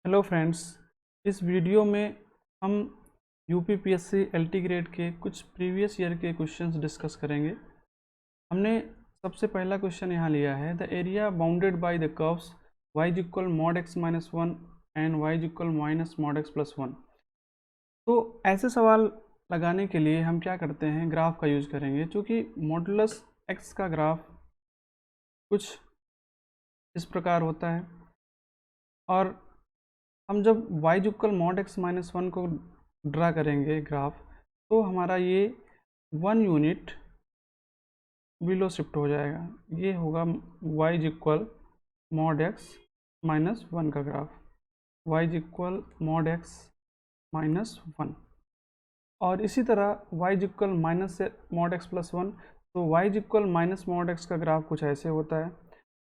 Hello friends, इस video में हम यूपीपीएससी एलटी ग्रेड के कुछ प्रीवियस ईयर के क्वेश्चंस डिस्कस करेंगे। हमने सबसे पहला क्वेश्चन यहाँ लिया है, the area bounded by the curves y is equal mod x minus one and y is equal minus mod x plus one. तो ऐसे सवाल लगाने के लिए हम क्या करते हैं, ग्राफ का यूज़ करेंगे। चूँकि मॉडुलस x का ग्राफ कुछ इस प्रकार होता है और हम जब y equal mod x minus one को ड्रा करेंगे ग्राफ, तो हमारा ये 1 यूनिट बिलो शिफ्ट हो जाएगा। ये होगा y equal mod x minus one का graph, y equal mod x minus one. और इसी तरह y इक्वल माइनस से मॉड x प्लस वन, तो y equal minus mod x का ग्राफ कुछ ऐसे होता है।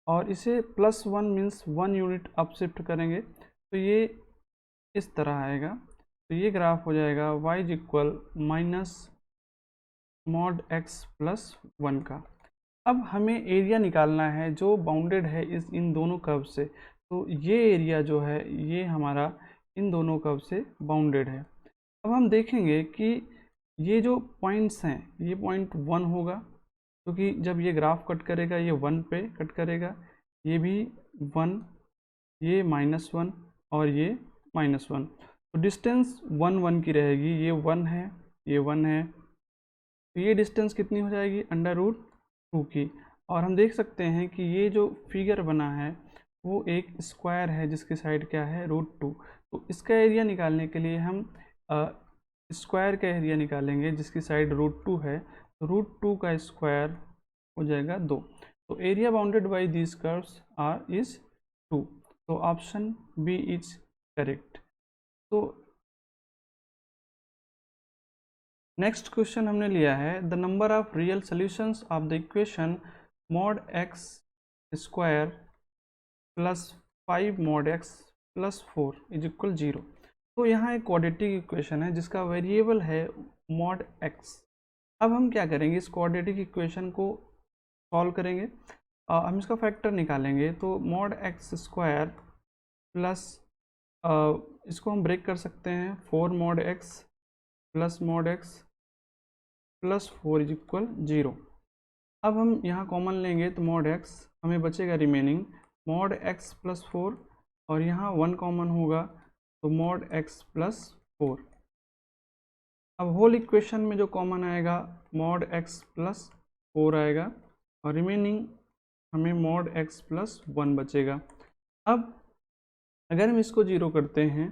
और इसे plus one means 1 unit up shift करेंगे तो ये इस तरह आएगा। तो ये ग्राफ हो जाएगा y equal minus mod x plus one का। अब हमें एरिया निकालना है जो बाउंडेड है इन दोनों कर्व से। तो ये एरिया जो है ये हमारा इन दोनों कर्व से बाउंडेड है। अब हम देखेंगे कि ये जो पॉइंट्स हैं, ये पॉइंट 1 होगा क्योंकि जब ये ग्राफ कट करेगा ये 1 पे कट करेगा, ये भी 1, ये -1 और ये -1। तो डिस्टेंस 1 1 की रहेगी, ये 1 है, ये 1 है, तो ये डिस्टेंस कितनी हो जाएगी, √2 की। और हम देख सकते हैं कि ये जो फिगर बना है वो एक स्क्वायर है जिसकी साइड क्या है, √2। तो इसका एरिया निकालने के लिए हम स्क्वायर का एरिया निकालेंगे जिसकी साइड √2 है। तो √2 का स्क्वायर हो जाएगा 2। तो area bounded by these curves are is 2। तो ऑप्शन बी इज करेक्ट। तो नेक्स्ट क्वेश्चन हमने लिया है, the number of real solutions of the equation mod x square plus 5 mod x plus 4 is equal 0। तो यहाँ एक क्वाड्रेटिक इक्वेशन है जिसका वेरिएबल है मॉड x। अब हम क्या करेंगे, इस क्वाड्रेटिक इक्वेशन को सॉल्व करेंगे। हम इसका फैक्टर निकालेंगे। तो मॉड x स्क्वायर प्लस इसको हम ब्रेक कर सकते हैं, 4 mod x plus mod x plus 4 is equal 0। अब हम यहाँ कॉमन लेंगे तो मॉड x हमें बचेगा रिमेनिंग मॉड x प्लस 4, और यहाँ 1 कॉमन होगा तो मॉड x प्लस 4। अब होल इक्वेशन में जो कॉमन आएगा मॉड x प्लस 4 आएगा और रिमेनिंग हमें मॉड x प्लस 1 बचेगा। अब अगर हम इसको 0 करते हैं,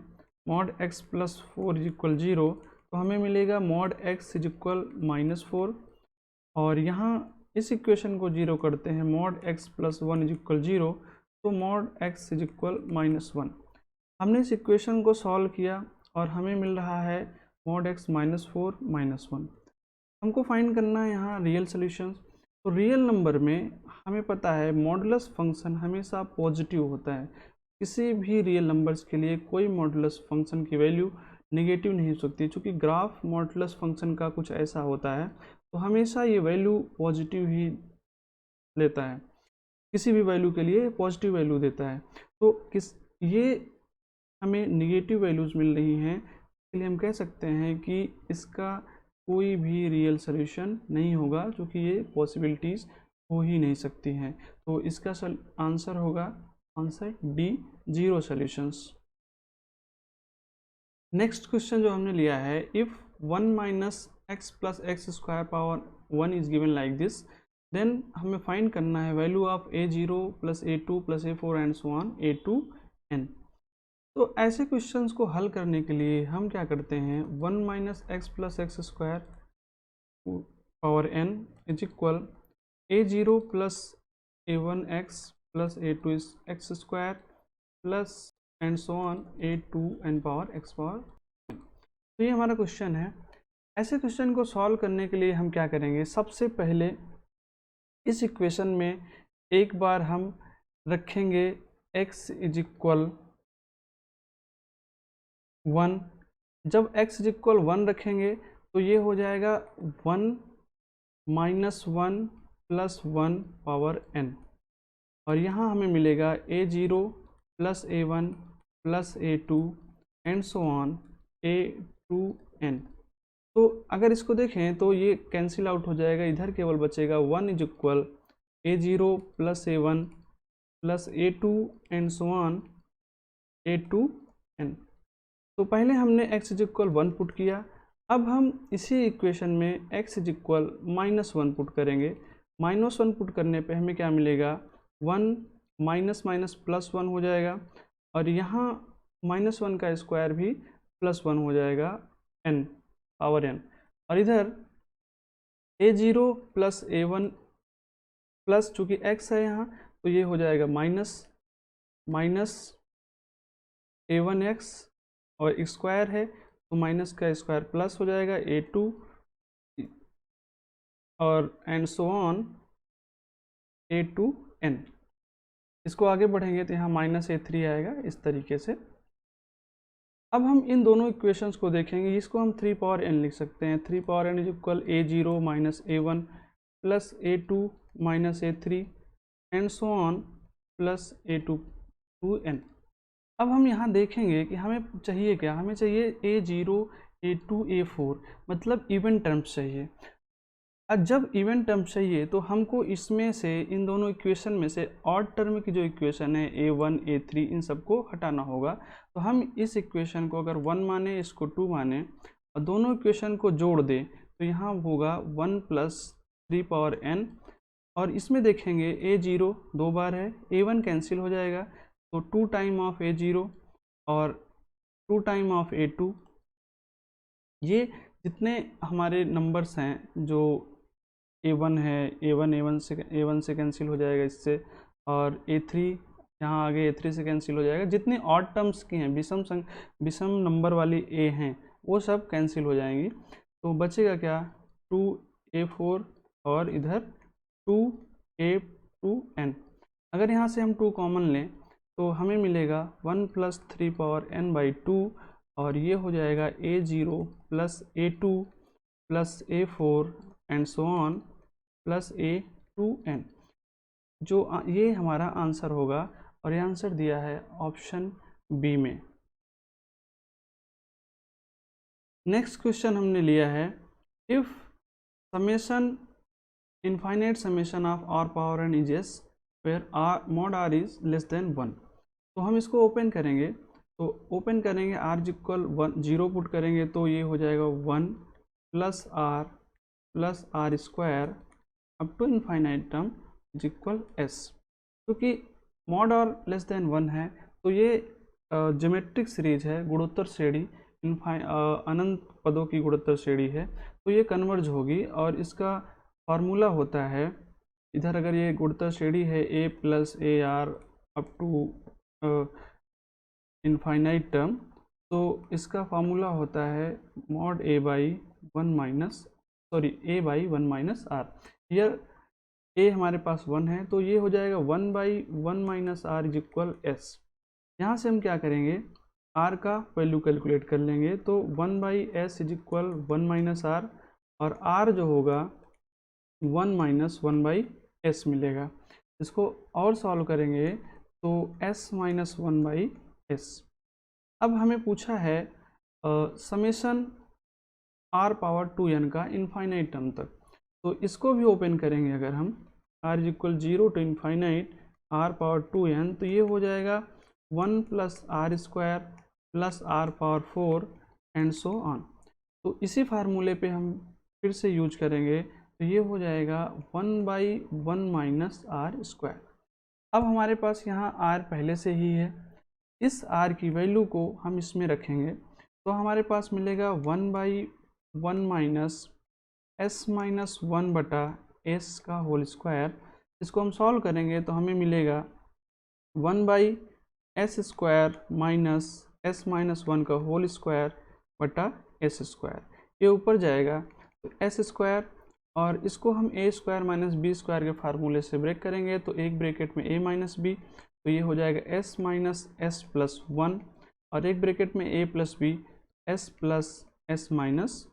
mod x plus 4 is equal 0, तो हमें मिलेगा मॉड x इज इक्वल -4। और यहाँ इस इक्वेशन को 0 करते हैं, mod x plus 1 is equal 0, तो मॉड x इज इक्वल -1। हमने इस इक्वेशन को सॉल्व किया और हमें मिल रहा है मॉड x -4 -1। हमको फाइंड करना है यहाँ रियल सोल्यूशन। तो रियल नंबर में हमें पता है मॉडुलस फंक्शन हमेशा पॉजिटिव होता है। किसी भी रियल नंबर्स के लिए कोई मॉडुलस फंक्शन की वैल्यू नेगेटिव नहीं हो सकती, क्योंकि ग्राफ मॉडुलस फंक्शन का कुछ ऐसा होता है। तो हमेशा ये वैल्यू पॉजिटिव ही लेता है, किसी भी वैल्यू के लिए पॉजिटिव वैल्यू देता है। तो ये हमें निगेटिव वैल्यूज़ मिल रही हैं, इसलिए हम कह सकते हैं कि इसका कोई भी रियल सोल्यूशन नहीं होगा, क्योंकि ये पॉसिबिलिटीज़ हो ही नहीं सकती हैं। तो इसका आंसर होगा answer D, 0 solutions. Next question जो हमने लिया है, if 1 minus x plus x square power 1 is given like this, then हमें फाइंड करना है value of a0 plus a2 plus a4 and so on a2n। तो ऐसे क्वेश्चंस को हल करने के लिए हम क्या करते हैं, 1 minus x plus x square power n is equal a0 plus a1 x plus a2 x square plus and so on a2n power x power. तो ये हमारा क्वेश्चन है। ऐसे क्वेश्चन को सॉल्व करने के लिए हम क्या करेंगे, सबसे पहले इस इक्वेशन में एक बार हम रखेंगे x इज इक्वल 1। जब x इज इक्वल 1 रखेंगे तो ये हो जाएगा 1 माइनस 1 प्लस 1 पावर n, और यहाँ हमें मिलेगा a0 plus a1 plus A2 and so on A2n। तो अगर इसको देखें तो ये कैंसिल आउट हो जाएगा, इधर केवल बचेगा 1 is equal A0 plus A1 plus A2 and so on A2n। तो पहले हमने x इज इक्वल 1 पुट किया, अब हम इसी इक्वेशन में x इज इक्वल -1 पुट करेंगे। -1 पुट करने पे हमें क्या मिलेगा, 1 माइनस माइनस प्लस 1 हो जाएगा, और यहाँ -1 का स्क्वायर भी +1 हो जाएगा n पावर n, और इधर A0 प्लस A1 प्लस चूँकि x है यहाँ तो ये हो जाएगा माइनस A1x और स्क्वायर है तो माइनस का स्क्वायर प्लस हो जाएगा A2 और एंड सो ऑन A2n। इसको आगे बढ़ेंगे तो यहाँ -A3 आएगा इस तरीके से। अब हम इन दोनों इक्वेशंस को देखेंगे, इसको हम 3 पावर n लिख सकते हैं। 3 power n is equal A0 minus A1 plus A2 minus A3 and so on plus A2n। अब हम यहाँ देखेंगे कि हमें चाहिए क्या, हमें चाहिए A0 A2 A4, मतलब इवन टर्म्स चाहिए। अब जब इवन टर्म चाहिए तो हमको इसमें से, इन दोनों इक्वेशन में से ऑड टर्म की जो इक्वेशन है A1 A3 इन सबको हटाना होगा। तो हम इस इक्वेशन को अगर 1 माने, इसको 2 माने और दोनों इक्वेशन को जोड़ दें तो यहाँ होगा 1 प्लस 3 पावर n, और इसमें देखेंगे A0 2 बार है, A1 कैंसिल हो जाएगा तो 2 टाइम ऑफ A0 और 2 टाइम ऑफ A2। ये जितने हमारे नंबर्स हैं जो A1 है, A1 से कैंसिल हो जाएगा इससे, और A3 यहाँ आगे A3 से कैंसिल हो जाएगा। जितने ऑड टर्म्स की हैं, विषम नंबर वाली A हैं, वो सब कैंसिल हो जाएंगी। तो बचेगा क्या, 2A4 और इधर 2A2n। अगर यहाँ से हम 2 कॉमन लें तो हमें मिलेगा 1 प्लस 3 पावर n बाई 2, और ये हो जाएगा A0 plus A2 plus A4 and so on plus A2n, जो ये हमारा आंसर होगा, और ये आंसर दिया है ऑप्शन बी में। नेक्स्ट क्वेश्चन हमने लिया है, if summation infinite summation of r power n is s where mod r is less than 1। तो हम इसको ओपन करेंगे, तो ओपन करेंगे r इक्वल 0 पुट करेंगे तो ये हो जाएगा 1 plus r square up to infinite term is equal s। क्योंकि मॉड r लेस देन 1 है तो ये ज्योमेट्रिक सीरीज है, गुणोत्तर श्रेणी, अनंत पदों की गुणोत्तर श्रेणी है, तो ये कन्वर्ज होगी, और इसका फार्मूला होता है, इधर अगर ये गुणोत्तर श्रेणी है a plus AR up to infinite term, तो इसका फार्मूला होता है mod a by 1 minus r। Here a हमारे पास 1 है तो ये हो जाएगा 1 by 1 minus r is equal s। यहाँ से हम क्या करेंगे, r का वैल्यू कैलकुलेट कर लेंगे, तो 1 by s is equal 1 minus r, और r जो होगा 1 माइनस 1 बाई s मिलेगा। इसको और सॉल्व करेंगे तो s माइनस 1 बाई s। अब हमें पूछा है समेशन r पावर 2n का इनफाइनाइट टर्म तक, तो इसको भी ओपन करेंगे अगर हम, r is equal 0 to infinite r power 2n, तो ये हो जाएगा 1 plus r square plus r power 4 and so on. तो इसी फार्मूले पे हम फिर से यूज करेंगे, तो ये हो जाएगा 1 बाई 1 माइनस r स्क्वायर। अब हमारे पास यहाँ r पहले से ही है, इस r की वैल्यू को हम इसमें रखेंगे तो हमारे पास मिलेगा 1 बाई 1 माइनस s माइनस 1 बटा s का होल स्क्वायर। इसको हम सॉल्व करेंगे तो हमें मिलेगा 1 by s square minus s minus 1 का होल स्क्वायर बटा s स्क्वायर, ये ऊपर जाएगा तो s स्क्वायर, और इसको हम a square minus b square के फार्मूले से ब्रेक करेंगे, तो एक ब्रैकेट में a माइनस बी, तो ये हो जाएगा s माइनस s प्लस 1, और एक ब्रैकेट में a plus b, s plus s minus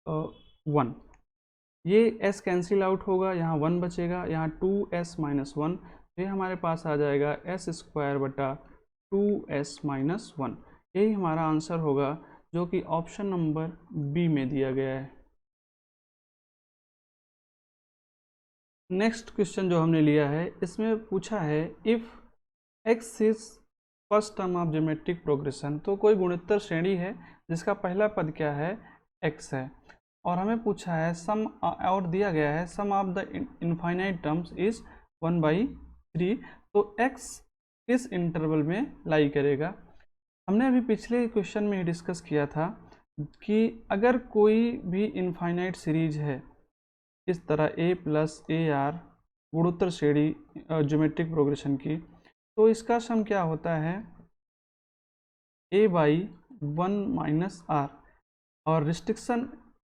1। ये s कैंसिल आउट होगा, यहाँ 1 बचेगा, यहाँ 2s माइनस 1, ये हमारे पास आ जाएगा s स्क्वायर बटा 2s-1। यही हमारा आंसर होगा, जो कि ऑप्शन नंबर बी में दिया गया है। नेक्स्ट क्वेश्चन जो हमने लिया है, इसमें पूछा है if x is first term of geometric progression. तो कोई गुणोत्तर श्रेणी है जिसका पहला पद क्या है, x है, और हमें पूछा है सम, और दिया गया है sum of the infinite terms is 1/3। तो x किस इंटरवल में लाई करेगा। हमने अभी पिछले क्वेश्चन में डिस्कस किया था कि अगर कोई भी इनफाइनाइट सीरीज है इस तरह a प्लस ए आर गुणोत्तर श्रेणी ज्योमेट्रिक प्रोग्रेशन की, तो इसका सम क्या होता है, a/1 माइनस आर, और रिस्ट्रिक्शन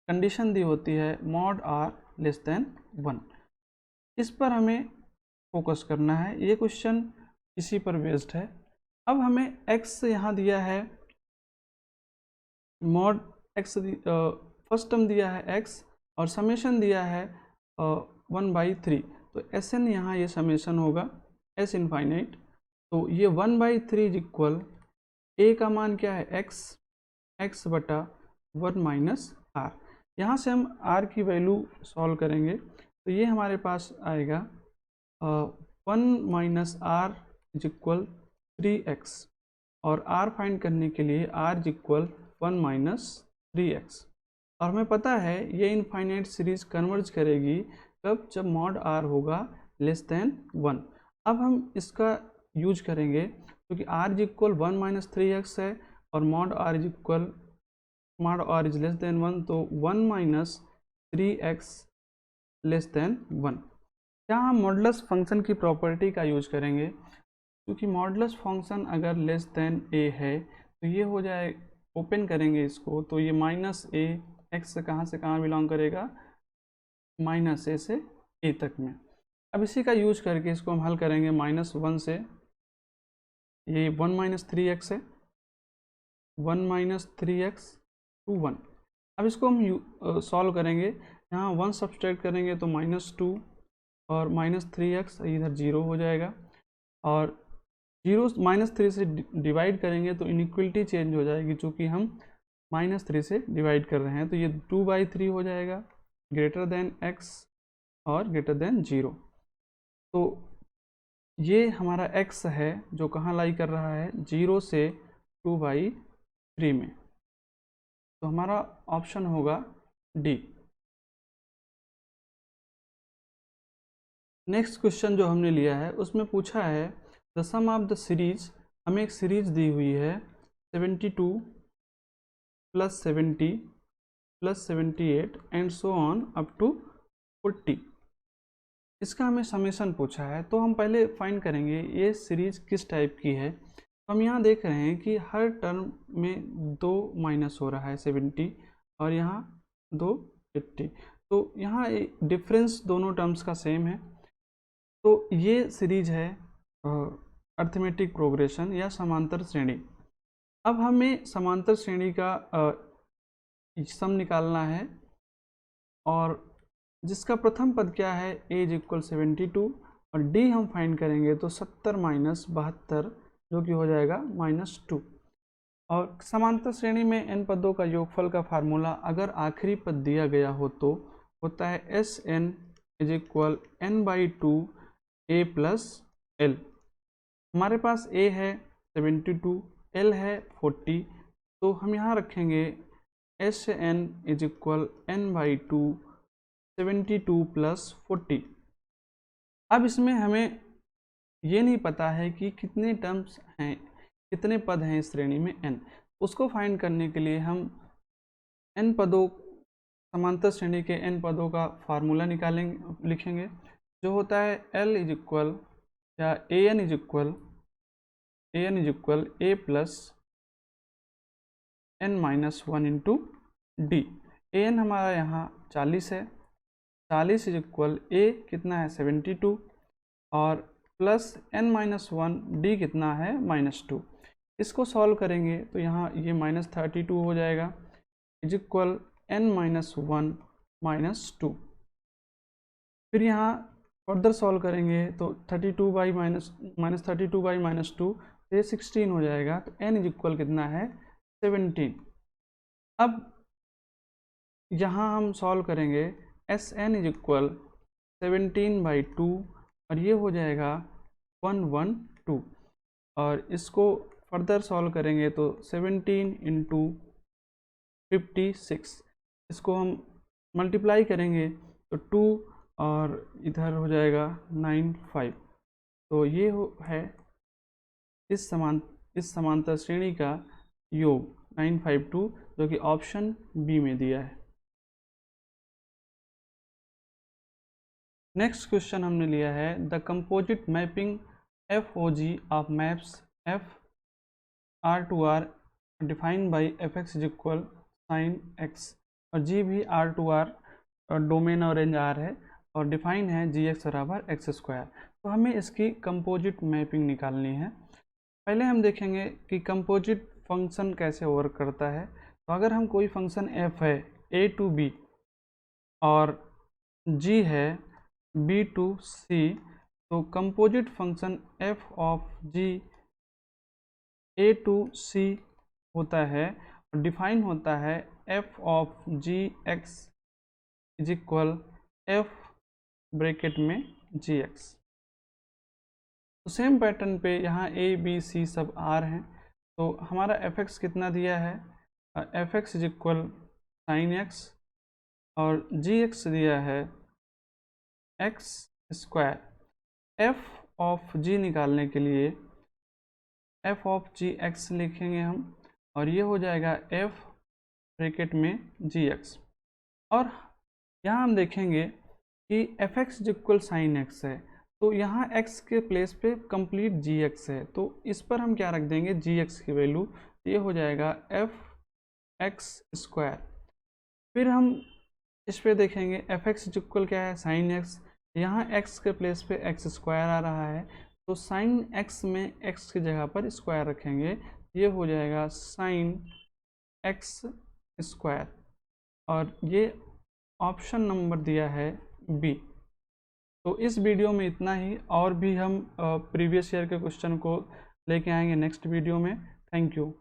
कंडीशन दी होती है मॉड r लेस देन 1। इस पर हमें फोकस करना है, ये क्वेश्चन इसी पर बेस्ड है। अब हमें x यहाँ दिया है, मॉड x फर्स्ट टर्म दिया है x, और समेशन दिया है 1/3। तो Sn यहाँ ये समेशन होगा s इनफाइनाइट। तो ये 1/3 इज इक्वल, a का मान क्या है x बटा 1 माइनस आर। यहाँ से हम r की वैल्यू सॉल्व करेंगे, तो ये हमारे पास आएगा 1 minus are is equal 3x, और r फाइंड करने के लिए r is equal 1 minus 3x। और हमें पता है ये इनफाइनाइट सीरीज कन्वर्ज करेगी कब, जब मॉड r होगा लेस देन 1। अब हम इसका यूज करेंगे, क्योंकि r is equal 1 minus 3x है और mod r is equal r is less than 1, तो 1 माइनस 3x लेस देन 1। यहाँ हम मॉडुलस फंक्शन की प्रॉपर्टी का यूज करेंगे, क्योंकि मॉडुलस फंक्शन अगर लेस देन a है तो ये हो जाए, ओपन करेंगे इसको, तो ये माइनस a, x से कहाँ बिलोंग करेगा, माइनस a से a तक में। अब इसी का यूज करके इसको हम हल करेंगे, -1 से ये 1 माइनस 3x है, 1 माइनस 3x टू 1। अब इसको हम सॉल्व करेंगे, यहाँ 1 सब्सट्रैक्ट करेंगे तो -2 और -3x इधर 0 हो जाएगा, और 0 -3 से डिवाइड करेंगे तो इनइक्वलिटी चेंज हो जाएगी, चूँकि हम -3 से डिवाइड कर रहे हैं। तो ये 2/3 हो जाएगा, ग्रेटर देन x और ग्रेटर देन 0। तो ये हमारा x है जो कहाँ लाई कर रहा है, 0 से 2/3 में। तो हमारा ऑप्शन होगा डी। नेक्स्ट क्वेश्चन जो हमने लिया है उसमें पूछा है the sum of the series. हमें एक सीरीज दी हुई है 72 plus 70 plus 78 and so on up to 40। इसका हमें समेशन पूछा है, तो हम पहले फाइंड करेंगे ये सीरीज किस टाइप की है। तो हम यहाँ देख रहे हैं कि हर टर्म में 2 माइनस हो रहा है 70, और यहाँ 2 80, तो यहाँ डिफरेंस दोनों टर्म्स का सेम है। तो ये सीरीज है अर्थमेटिक प्रोग्रेशन या समांतर श्रेणी। अब हमें समांतर श्रेणी का सम निकालना है, और जिसका प्रथम पद क्या है, a इज इक्वल 72, और d हम फाइंड करेंगे तो 70 माइनस 72 जो कि हो जाएगा -2। और समांतर श्रेणी में n पदों का योगफल का फार्मूला अगर आखिरी पद दिया गया हो तो होता है Sn is equal n/2 a plus l। हमारे पास a है 72, l है 40, तो हम यहाँ रखेंगे Sn is equal n/2 72 plus 40। अब इसमें हमें ये नहीं पता है कि कितने टर्म्स हैं, कितने पद हैं इस श्रेणी में n। उसको फाइंड करने के लिए हम n पदों, समांतर श्रेणी के n पदों का फार्मूला निकालेंगे, लिखेंगे, जो होता है l इज इक्वल या an is equal a plus n-1 into D. an हमारा यहाँ 40 है, 40 इज इक्वल a कितना है 72, और प्लस n-1 d कितना है -2। इसको सॉल्व करेंगे तो यहाँ ये -32 हो जाएगा, इज इक्वल n-1 -2। फिर यहाँ फर्दर सॉल्व करेंगे तो 32 बाई -2, ये 16 हो जाएगा, तो n इज इक्वल कितना है 17। अब यहाँ हम सॉल्व करेंगे, Sn इज इक्वल 17/2 और ये हो जाएगा 112, और इसको फर्दर सॉल्व करेंगे तो 17 × 56, इसको हम मल्टीप्लाई करेंगे तो 2 और इधर हो जाएगा 95। तो ये है इस समांतर श्रेणी का योग 952, जो कि ऑप्शन बी में दिया है। नेक्स्ट क्वेश्चन हमने लिया है the composite mapping FOG of maps F R2R defined by fx is equal sine x, और G भी R2R डोमेन और रेंज R है, और डिफाइन है gx बराबर x²। तो हमें इसकी कंपोजिट मैपिंग निकालनी है। पहले हम देखेंगे कि कंपोजिट फंक्शन कैसे वर्क करता है। तो अगर हम कोई फंक्शन f है a to b और g है b to c, तो composite function f of g a to c होता है और डिफाइन होता है f of g x is equal f bracket में gx। तो सेम पैटर्न पे यहाँ a b c सब r हैं, तो हमारा fx कितना दिया है, fx is equal sine x, और gx दिया है x²। f ऑफ g निकालने के लिए f ऑफ gx लिखेंगे हम, और ये हो जाएगा f ब्रैकेट में gx। और यहाँ हम देखेंगे कि fx is equal sine x है, तो यहाँ x के प्लेस पे कंप्लीट gx है, तो इस पर हम क्या रख देंगे gx की वैल्यू, ये हो जाएगा fx²। फिर हम इस पे देखेंगे fx इज इक्वल क्या है साइन x, यहाँ x के प्लेस पे x² आ रहा है, तो साइन x में x की जगह पर स्क्वायर रखेंगे, ये हो जाएगा साइन x², और ये ऑप्शन नंबर दिया है बी। तो इस वीडियो में इतना ही, और भी हम प्रीवियस ईयर के क्वेश्चन को लेके आएंगे नेक्स्ट वीडियो में। Thank you.